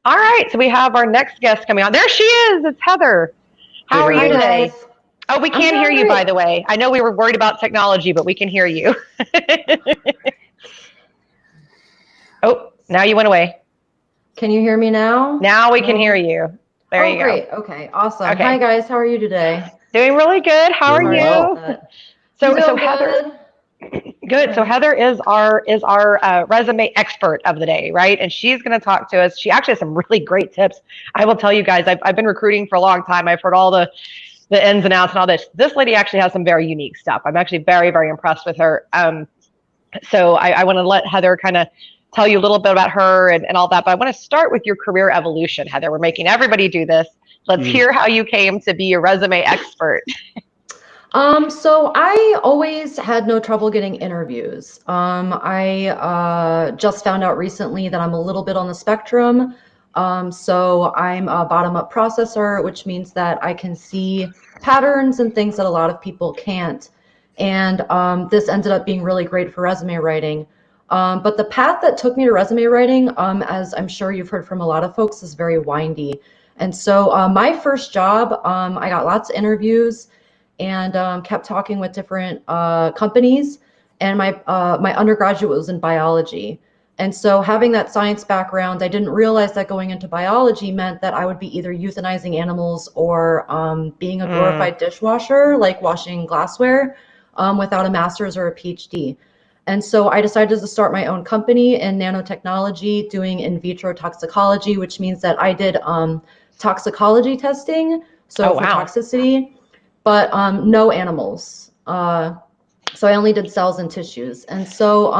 All right, so we have our next guest coming on. There she is. It's Heather. Hey, How are you Heather. today? Guys. Oh, we I'm can hear doing you, by great. the way. I know we were worried about technology, but we can hear you. Oh, now you went away. Can you hear me now? Now we can No? hear you. There you go. Great. Okay, awesome. Hi, Okay. guys. How are you today? Doing really good. How are Doing Sorry well. about you? that. So Doing Heather, good. good. So Right. Heather is our resume expert of the day, right? And she's going to talk to us. She actually has some really great tips. I will tell you guys, I've been recruiting for a long time. I've heard all the ins and outs and all this. This lady actually has some very unique stuff. I'm actually very, very impressed with her. So I want to let Heather kind of tell you a little bit about her and all that. But I want to start with your career evolution, Heather. We're making everybody do this. Let's hear how you came to be a resume expert. So I always had no trouble getting interviews. I just found out recently that I'm a little bit on the spectrum. So I'm a bottom-up processor, which means that I can see patterns and things that a lot of people can't. And this ended up being really great for resume writing. But the path that took me to resume writing, as I'm sure you've heard from a lot of folks, is very windy. And so my first job, I got lots of interviews and kept talking with different companies. And my undergraduate was in biology. And so having that science background, I didn't realize that going into biology meant that I would be either euthanizing animals or being a glorified dishwasher, like washing glassware, without a master's or a PhD. And so I decided to start my own company in nanotechnology, doing in vitro toxicology, which means that I did toxicology testing, so Oh, for wow. toxicity, but no animals. So I only did cells and tissues. And so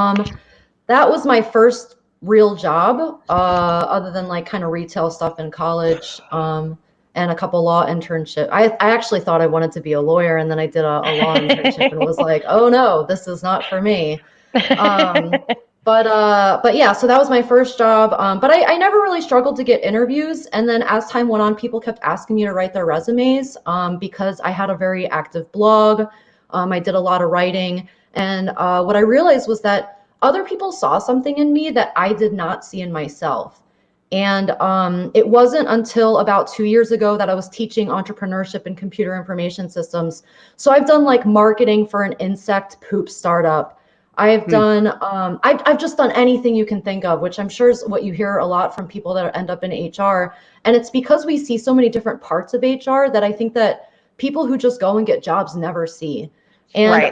that was my first real job, other than like kind of retail stuff in college, and a couple law internships. I actually thought I wanted to be a lawyer, and then I did a law internship and was like, oh no, this is not for me. But yeah, so that was my first job. But I never really struggled to get interviews. And then as time went on, people kept asking me to write their resumes because I had a very active blog. I did a lot of writing. And what I realized was that other people saw something in me that I did not see in myself. And it wasn't until about 2 years ago that I was teaching entrepreneurship and computer information systems. So I've done like marketing for an insect poop startup. I've done, I've just done anything you can think of, which I'm sure is what you hear a lot from people that end up in HR. And it's because we see so many different parts of HR that I think that people who just go and get jobs never see. And Right.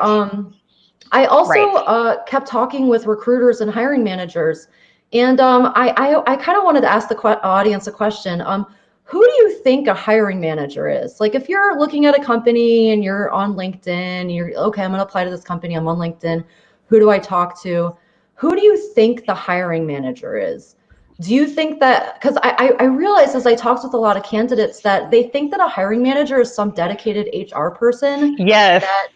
I also Right. kept talking with recruiters and hiring managers. And I kind of wanted to ask the audience a question. Who do you think a hiring manager is? Like if you're looking at a company and you're on LinkedIn, you're okay, I'm going to apply to this company. I'm on LinkedIn. Who do I talk to? Who do you think the hiring manager is? Do you think that, because I realized as I talked with a lot of candidates that they think that a hiring manager is some dedicated HR person Yes. that,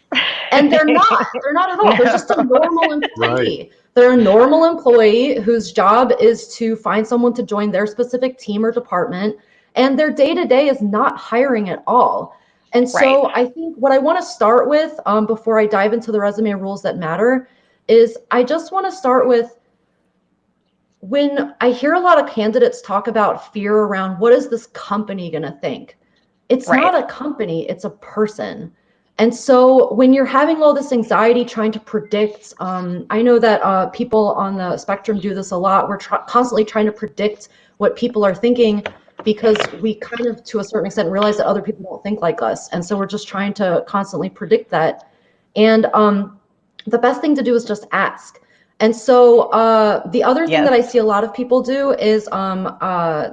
and they're not. They're not at all. They're just a No. normal Right. employee. They're a normal employee whose job is to find someone to join their specific team or department, and their day-to-day is not hiring at all. And Right. so I think what I want to start with before I dive into the resume rules that matter is I just want to start with when I hear a lot of candidates talk about fear around what is this company going to think? It's Right. not a company, it's a person. And so when you're having all this anxiety trying to predict, I know that people on the spectrum do this a lot. We're constantly trying to predict what people are thinking because we kind of, to a certain extent, realize that other people don't think like us. And so we're just trying to constantly predict that. And the best thing to do is just ask. And so the other thing Yes. that I see a lot of people do is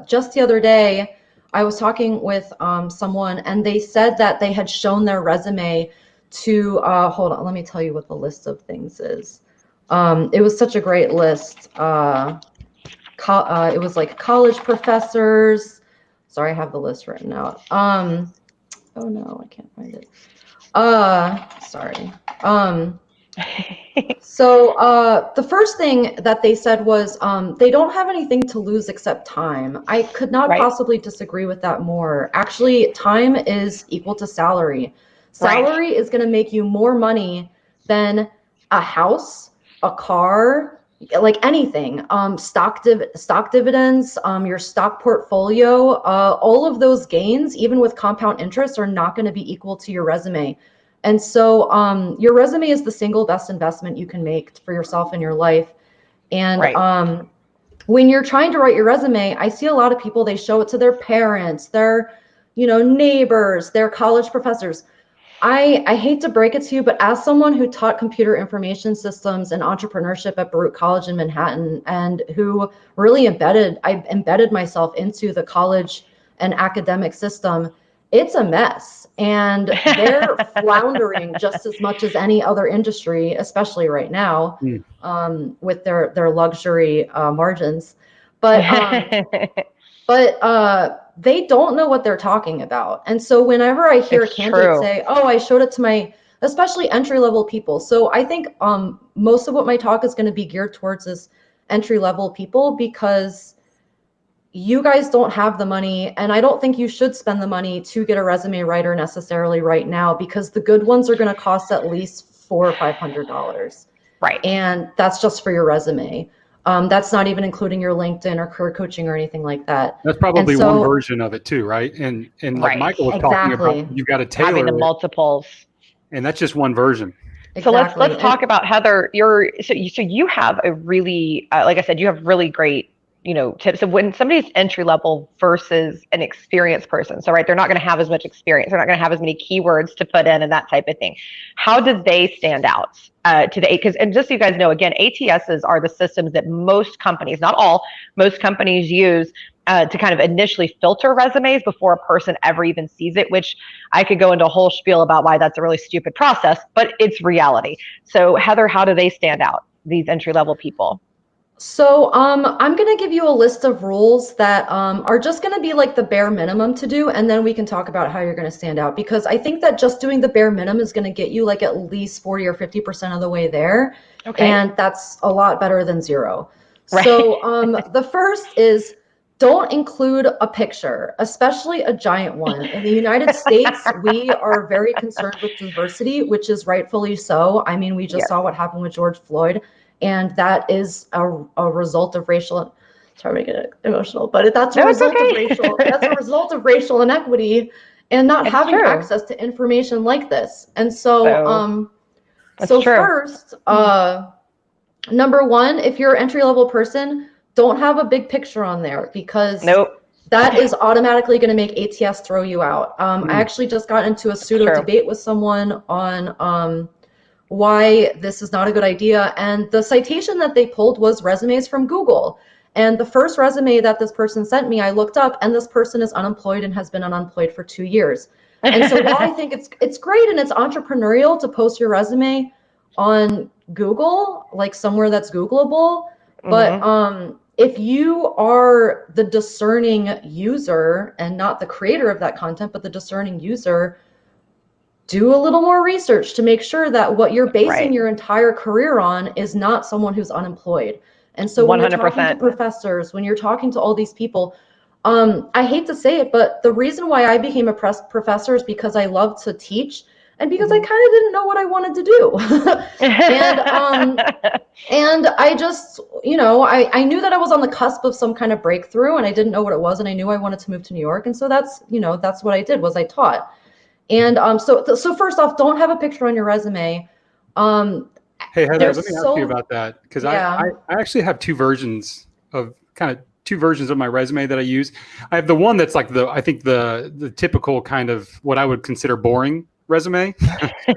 just the other day, I was talking with someone and they said that they had shown their resume to, hold on, let me tell you what the list of things is. It was such a great list. It was like college professors. Sorry, I have the list written out. Oh no, I can't find it. Sorry. So the first thing that they said was they don't have anything to lose except time. I could not Right. possibly disagree with that more. Actually, time is equal to salary. Right. Salary is going to make you more money than a house, a car, like anything, stock dividends, your stock portfolio, all of those gains, even with compound interest, are not going to be equal to your resume. And so your resume is the single best investment you can make for yourself in your life. And Right. when you're trying to write your resume, I see a lot of people, they show it to their parents, their, neighbors, their college professors. I hate to break it to you, but as someone who taught computer information systems and entrepreneurship at Baruch College in Manhattan, and who really I embedded myself into the college and academic system, it's a mess. And they're floundering just as much as any other industry, especially right now, Mm. with their luxury margins. But they don't know what they're talking about. And so whenever I hear a It's candidate true. say, oh, I showed it to especially entry level people. So I think most of what my talk is going to be geared towards is entry level people, because you guys don't have the money, and I don't think you should spend the money to get a resume writer necessarily right now, because the good ones are going to cost at least $400 or $500. Right. And that's just for your resume. That's not even including your LinkedIn or career coaching or anything like that. That's probably so, one version of it too, right? And like Right. Michael was talking about, Exactly. you've got to Having tailor the it, multiples. and that's just one version. So Exactly. let's talk about, Heather. So you have a really like I said, you have really great tips of when somebody's entry level versus an experienced person. So right, they're not going to have as much experience, they're not going to have as many keywords to put in and that type of thing. How do they stand out to the because and just so you guys know, again, ATSs are the systems that most companies, not all, most companies use to kind of initially filter resumes before a person ever even sees it, which I could go into a whole spiel about why that's a really stupid process, but it's reality. So Heather, how do they stand out, these entry level people? So I'm going to give you a list of rules that are just going to be like the bare minimum to do, and then we can talk about how you're going to stand out, because I think that just doing the bare minimum is going to get you like at least 40 or 50% of the way there. Okay. And that's a lot better than zero. Right. So the first is, don't include a picture, especially a giant one. In the United States, we are very concerned with diversity, which is rightfully so. I mean, we just saw what happened with George Floyd. And that is a result of racial, sorry to get emotional, but that's a result of racial inequity and not having access to information like this. And so first, number one, if you're an entry-level person, don't have a big picture on there, because that is automatically going to make ATS throw you out. I actually just got into a pseudo debate with someone on why this is not a good idea. And the citation that they pulled was resumes from Google. And the first resume that this person sent me, I looked up, and this person is unemployed and has been unemployed for 2 years. And so while I think it's great and it's entrepreneurial to post your resume on Google, like somewhere that's Googleable, but if you are the discerning user and not the creator of that content, but the discerning user, do a little more research to make sure that what you're basing your entire career on is not someone who's unemployed. And so when 100%. You're talking to professors, when you're talking to all these people, I hate to say it, but the reason why I became a professor is because I love to teach, and because I kind of didn't know what I wanted to do. And I just, I knew that I was on the cusp of some kind of breakthrough, and I didn't know what it was, and I knew I wanted to move to New York. And so that's what I did, was I taught. And so first off, don't have a picture on your resume. Hey, Heather, let me ask you about that, because I actually have two versions of my resume that I use. I have the one that's like I think the typical kind of what I would consider boring resume.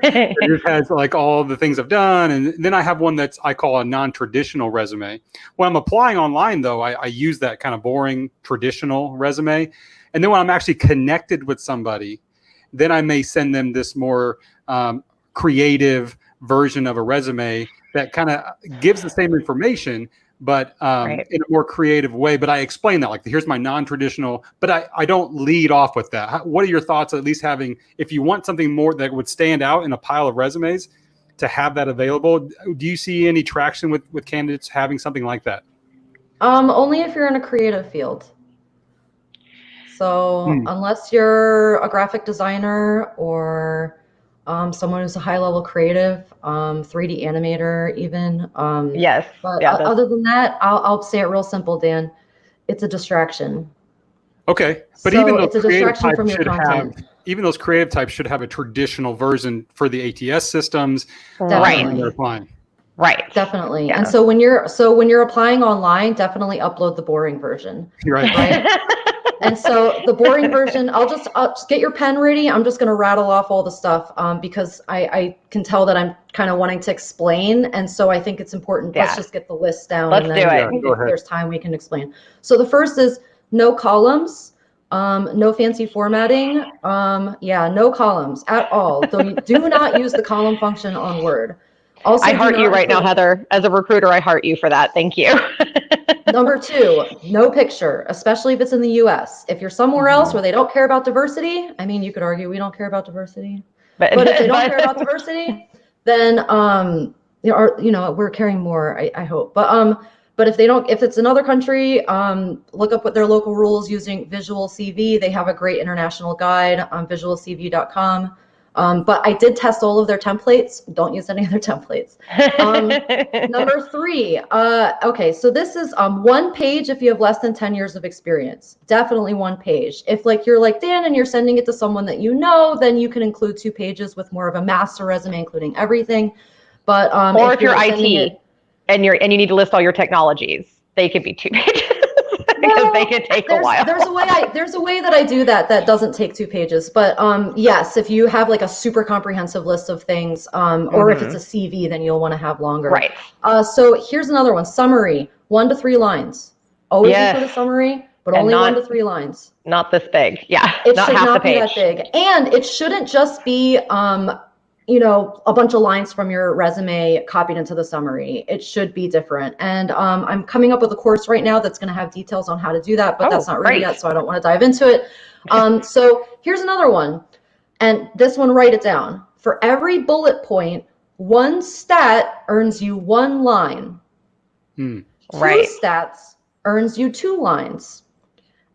It just has like all the things I've done. And then I have one I call a non-traditional resume. When I'm applying online, though, I use that kind of boring traditional resume. And then when I'm actually connected with somebody, then I may send them this more creative version of a resume that kind of gives the same information, but in a more creative way. But I explain that, like, here's my non-traditional, but I don't lead off with that. What are your thoughts, at least having, if you want something more that would stand out in a pile of resumes, to have that available? Do you see any traction with candidates having something like that? Only if you're in a creative field. So unless you're a graphic designer or someone who's a high-level creative, 3D animator even. Yes. But Yeah, other than that, I'll say it real simple, Dan. It's a distraction. Okay, but So even those it's a creative distraction from types your should have, content. even those creative types should have a traditional version for the ATS systems. Right. When they're applying. Right. Definitely. Yeah. And so when you're applying online, definitely upload the boring version. Right. And so the boring version, I'll just get your pen ready. I'm just going to rattle off all the stuff because I can tell that I'm kind of wanting to explain. And so I think it's important. Yeah. Let's just get the list down. Let's and do then it. if there's time, we can explain. So the first is no columns, no fancy formatting. No columns at all. Do not use the column function on Word. Also, I heart you right now, Heather. As a recruiter, I heart you for that. Thank you. Number 2, no picture, especially if it's in the US. If you're somewhere else where they don't care about diversity, I mean, you could argue we don't care about diversity. But if they don't care about diversity, then we're caring more, I hope. But if it's another country, look up what their local rules using Visual CV. They have a great international guide on visualcv.com. But I did test all of their templates. Don't use any of their templates. Number 3, okay, so this is 1 page if you have less than 10 years of experience. Definitely 1 page. If you're like Dan and you're sending it to someone that you know, then you can include 2 pages with more of a master resume, including everything. But or if you're IT and you need to list all your technologies, they could be 2 pages. Because they could take a while. There's a way that I do that doesn't take 2 pages. But yes, if you have like a super comprehensive list of things, or if it's a CV, then you'll want to have longer. Right. So here's another one. Summary, 1 to 3 lines. Always put a summary, but only 1 to 3 lines. Not this big. Yeah. It should not be that big. And it shouldn't just be a bunch of lines from your resume copied into the summary. It should be different. And I'm coming up with a course right now that's going to have details on how to do that, but that's not ready yet, so I don't want to dive into it. So here's another one. And this one, write it down. For every bullet point, 1 stat earns you 1 line. 2 stats earns you 2 lines.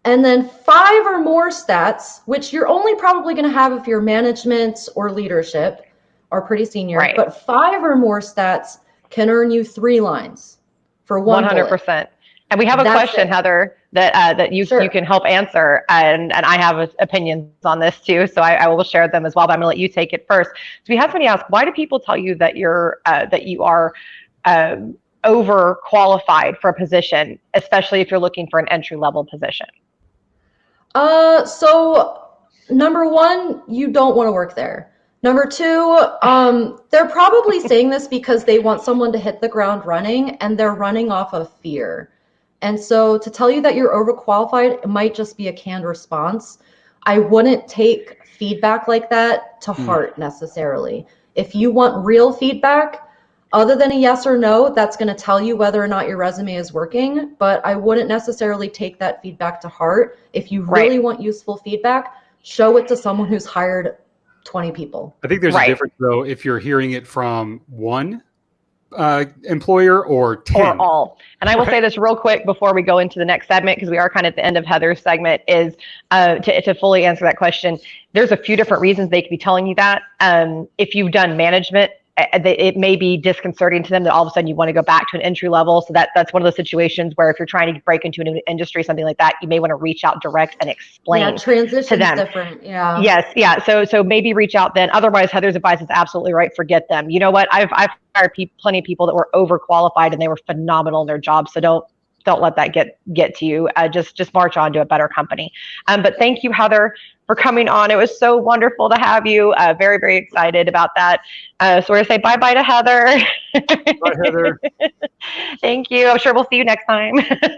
And then 5 or more stats, which you're only probably going to have if you're management or leadership, are pretty senior, but 5 or more stats can earn you 3 lines for 1 100%. Bullet. And we have a question, Heather, that you can help answer, and I have opinions on this too, so I will share them as well. But I'm going to let you take it first. So we have somebody ask, why do people tell you that you are overqualified for a position, especially if you're looking for an entry-level position? So number 1, you don't want to work there. Number 2, they're probably saying this because they want someone to hit the ground running, and they're running off of fear. And so to tell you that you're overqualified, it might just be a canned response. I wouldn't take feedback like that to heart necessarily. If you want real feedback, other than a yes or no, that's going to tell you whether or not your resume is working. But I wouldn't necessarily take that feedback to heart. If you really want useful feedback, show it to someone who's hired 20 people. I think there's a difference though if you're hearing it from 1 employer or 10 or all. And I will say this real quick before we go into the next segment, because we are kind of at the end of Heather's segment, is to fully answer that question. There's a few different reasons they could be telling you that. If you've done management, it may be disconcerting to them that all of a sudden you want to go back to an entry level. So that's one of those situations where if you're trying to break into an industry, something like that, you may want to reach out direct and explain transition's to them. Different. Yeah. Yes. Yeah. So maybe reach out then. Otherwise, Heather's advice is absolutely right. Forget them. You know what? I've hired plenty of people that were overqualified and they were phenomenal in their jobs. So don't let that get to you. Just march on to a better company. But thank you, Heather, for coming on. It was so wonderful to have you. Very, very excited about that. So we're going to say bye-bye to Heather. Bye, Heather. Thank you. I'm sure we'll see you next time.